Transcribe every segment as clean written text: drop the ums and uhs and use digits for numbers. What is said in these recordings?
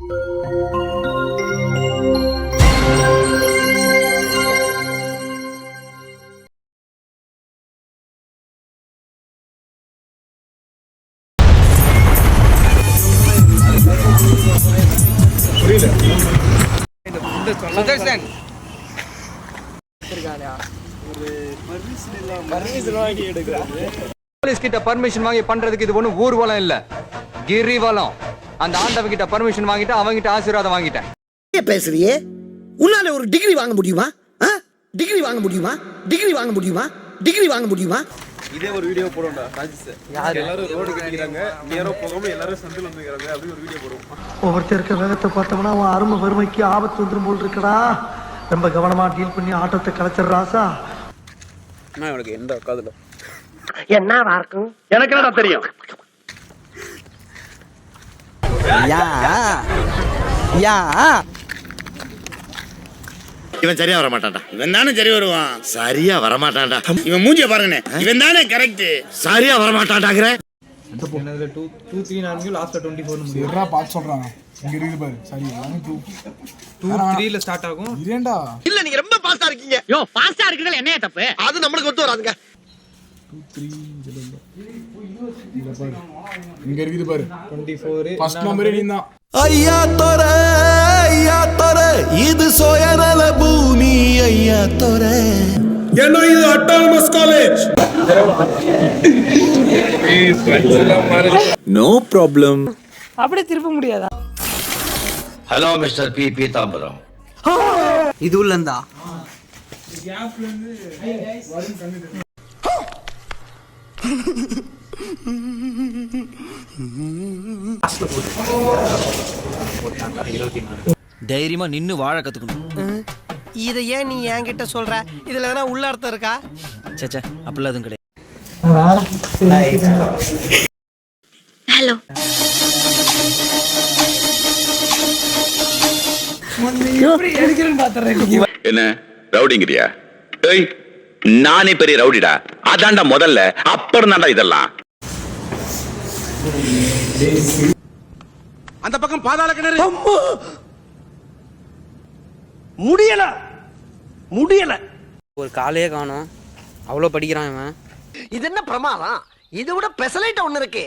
Sudarshan police கிட்ட permission வாங்கி பண்றதுக்கு இது ஒண்ணும் ஊர்வலம் இல்ல, கிரிவலம். அந்த ஆண்டவன் கிட்ட பர்மிஷன் வாங்கிட்டு அவங்கிட்ட ஆசீர்வாதம் வாங்கிட்டேன். பேசுறியே, உன்னால ஒரு டிகிரி வாங்க முடியுமா? டிகிரி வாங்க முடியுமா? டிகிரி வாங்க முடியுமா? டிகிரி வாங்க முடியுமா? இதே ஒரு வீடியோ போடுவோம்டா ராஜேஷ். எல்லாரும் ரோடு கட்டிக்கிறாங்க, நேரோ போகாம எல்லாரும் சந்தில வந்துக்கிறாங்க, அப்படி ஒரு வீடியோ போடுவோம். ஒவ்வொருத்தருக்க வேகத்தை பார்த்தோம்னா அவன் அருமை வறுமைக்கு ஆபத்து வந்துடும் போல் இருக்கடா. ரொம்ப கவனமா டீல் பண்ணி ஆட்டத்தை கலைச்சிடுறாசா. நான் உனக்கு எந்த காதுல என்னவா இருக்கும் எனக்கு என்னடா தெரியும்? யா யா இவன் சரியா வர மாட்டான்டா. இவன் தானே சரி வருவான். சரியா வர மாட்டான்டா. இவன் மூஞ்சிய பாருங்கண்ணே, இவன் தானே கரெக்ட். சரியா வர மாட்டான்டாங்கற. என்னதுல 2 3 4 லாஸ்ட்ல 24 முடியும். எறா பாத்து சொல்றாங்க. இங்க இருக்குது பாரு. சரி, 2 3 ல ஸ்டார்ட் ஆகும். இரேண்டா. இல்ல, நீங்க ரொம்ப பாஸ்டா இருக்கீங்க. யோ பாஸ்டா இருக்குறதுல என்னைய தப்பு? அது நம்மளுக்கு ஒத்து வராதுங்க. 2 3 இங்க பாரு. இங்க இருக்குது பாரு. 24 ஃபர்ஸ்ட் நம்பரே நீதான். ஐயா தோரே இது சோயநல பூமி. ஐயா தோரே ஏன்னா இது அட்டானமஸ் காலேஜ். No problem. அப்படியே திருப்ப முடியாதா? Hello mister P Peethambaram. இது உள்ளந்தா கேப்ல இருந்து வரும் கண்ணு. தைரியமா நின்னு வாழ கத்துக்கணும். இத ஏன் நீ என்கிட்ட சொல்ற? இதுல எதனா உள்ள அர்த்தம் இருக்கா? சேச்சே, அப்படிலாம் எதுவும் கிடையாது. ஹலோ, என்ன ரவுடிங்கிறியா? ஏய், நானே பெரிய ரவுடிடா. அதான்டா முதல்ல, அப்புறம் தான்டா இதெல்லாம். அந்த பக்கம் பாதாள கிணறு. முடியல முடியல. ஒரு காலையே காணோம், அவ்வளவு படிக்கிறான் இவன். இது என்ன பிரமாதம்? இதை விட பெசலைட் ஒண்ணு இருக்கு.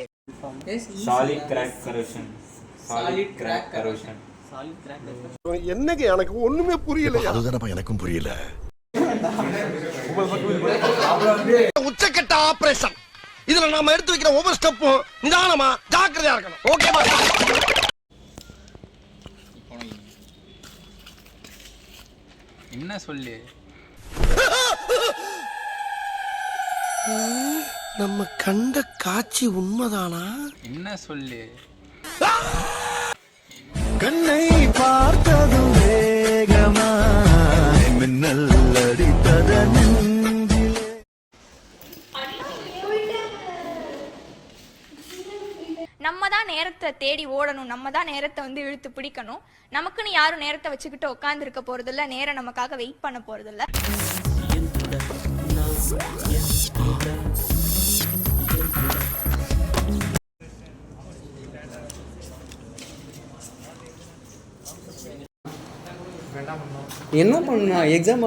Solid crack corrosion. Solid crack corrosion. என்னங்க எனக்கு ஒண்ணுமே புரியல. அதுதானப்பா எனக்கும் புரியல. உச்சக்கட்ட ஆபரேஷன். இதுல நாம எடுத்து வைக்கிற ஒவ்வொரு ஸ்டெப்பும் நிதானமா ஜாக்கிரதையா இருக்கணும். ஓகேவா? என்ன சொல்லு? நம்ம கண்ட காட்சி உண்மைதானா? என்ன சொல்லு? கண்ணை பார்த்ததும் வேகமா மின்னல் அடித்ததன். நம்ம தான் நேரத்தை தேடி ஓடணும், நம்ம தான் நேரத்தை வந்து இழுத்து பிடிக்கணும். நமக்குன்னு யாரும் நேரத்தை வச்சுக்கிட்டு உட்கார்ந்து இருக்க போறதில்ல, நேரம் நமக்காக வெயிட் பண்ண போறதில்ல. என்ன பண்ணா எக்ஸாம்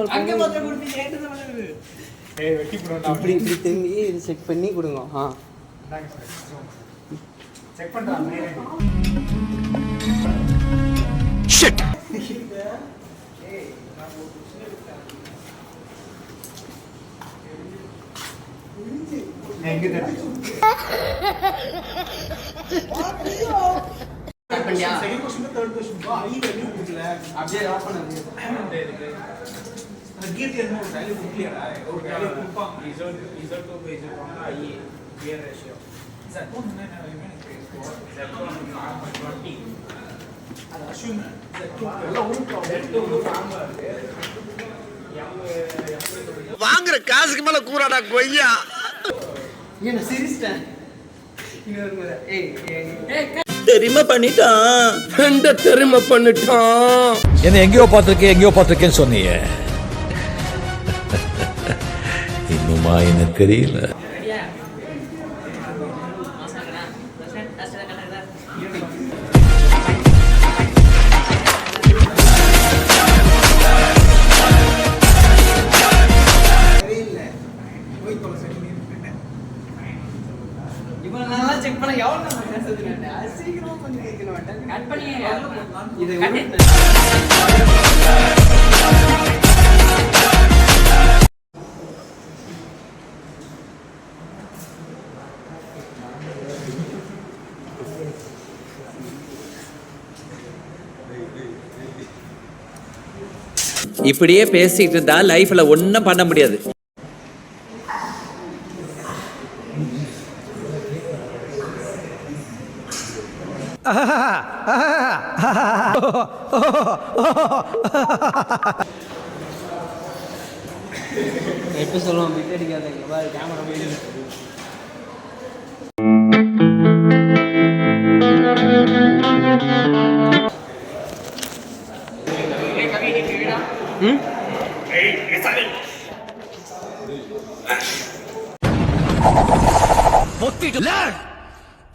இப்படி இப்படி திரும்பி இது செக் பண்ணி கொடுங்க. செக் பண்றான். ஷிட். எங்க தட்டி? செகண்ட் क्वेश्चन थर्ड क्वेश्चन வா ஐ வேல்யூ கொடுக்கல. அப்படியே ஆஃப் பண்ணு. அந்த கீர்த்தி என்ன வேல்யூ கொடுக்கலையா? ஒரு வேல்யூ கொடுப்பாங்க. ரிசல்ட் டு பேஜ் பண்ணா ஐ கியர் ரேஷியோ. Z1 என்ன வேல்யூ அது அஷ்யூம் Z2 எல்லாம் ஒரு ஃபார்முலா இருக்கு. வாங்குற காசுக்கு மேல கூறாடா கொய்யா. என்ன சிரிஸ்டன் இன்னொரு முறை. ஏய் தெரியுமா பண்ணிட்டான். ஃப்ரெண்ட தெரியுமா பண்ணிட்டான். என்ன எங்கேயோ பார்த்திருக்கேன்னு சொன்னீங்க. இன்னுமா எனக்கு தெரியல. இப்படியே பேசிட்டு இருந்தா லைஃப்ல ஒன்னும் பண்ண முடியாது. எப்ப சொல்லுவோம் பிட் அடிக்காதீங்க பாரு கேமரா போயிடுது.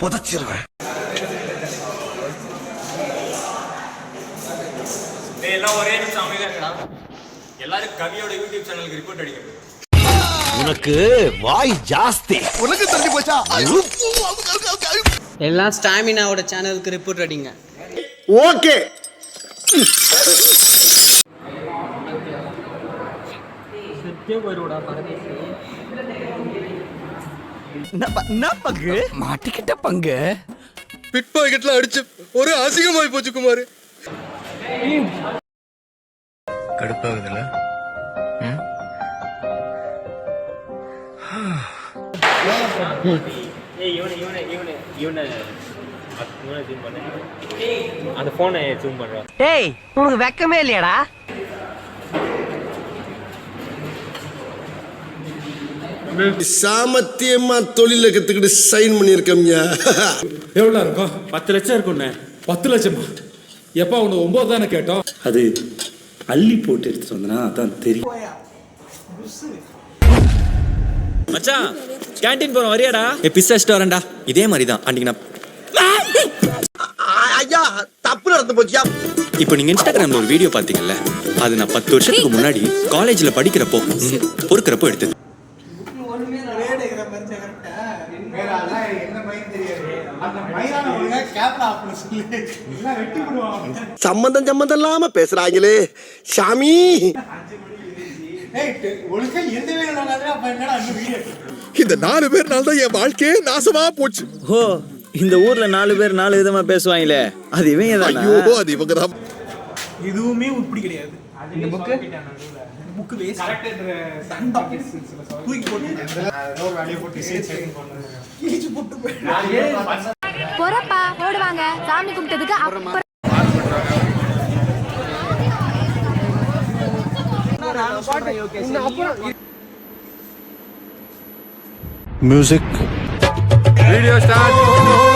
புதைச்சிருவேன். எல்லாம் ஒரே நிமிஷம் அமைதியா இருக்கடா. எல்லாரும் கவியோட யூடியூப் சேனலுக்கு ரிப்போர்ட் அடிக்கணும். உனக்கு வாய் ஜாஸ்தி. உனக்கு தள்ளி போச்சா? எல்லாம் ஸ்டாமினாவோட சேனலுக்கு ரிப்போர்ட் அடிங்க. ஓகே. மாட்டிக்கிட்ட பங்கு பிட் பாக்கெட்ல அடிச்சு ஒரு அசிங்கமாய் போச்சு குமார். கடுப்பாகுதுல்ல? டேய் உனக்கு வெக்கமே இல்லையாடா? சாமத்தியமா தொழில கத்துக்கிட்டு சைன் பண்ணிருக்கோம்யா. எவ்வளோ இருக்கும்? 10 லட்சம் இருக்கும்ண்ணே. 10 லட்சமா? எப்பா உன்னை 9 தானே கேட்டோம். அது அள்ளி போட்டு எடுத்துட்டு வந்தனா அதான் தெரியும். மச்சான் கேண்டீன் போறோம் வரியாடா? பிஸ்ஸா வரேன்டா. இதே மாதிரி தான் அன்னைக்கு நான் ஐயா தப்பு நடந்து போச்சியா. இப்போ நீங்க இன்ஸ்டாகிராம்ல ஒரு வீடியோ பாத்தீங்கல்ல, அது நான் 10 வருஷத்துக்கு முன்னாடி காலேஜ்ல படிக்கிறப்போ பொறுக்கிறப்போ எடுத்தது. சம்பந்தம் இல்லாம பேசுறாங்களே சாமி. இந்த 4 பேர்னால தான் என் வாழ்க்கையே நாசமா போச்சு. ஓ, இந்த ஊர்ல 4 பேர் 4 விதமா பேசுவாங்களே, அது இவங்க தானா? ஐயோ, அது இவங்க தான். இதுவுமே உருப்படி கிடையாது. இந்த புக் வேஸ்ட். தூக்கி போட்டு பொறப்பா போடுவாங்க சாமி கும்பிட்டதுக்கு அப்புறம் மியூசிக் வீடியோ ஸ்டார்ட்.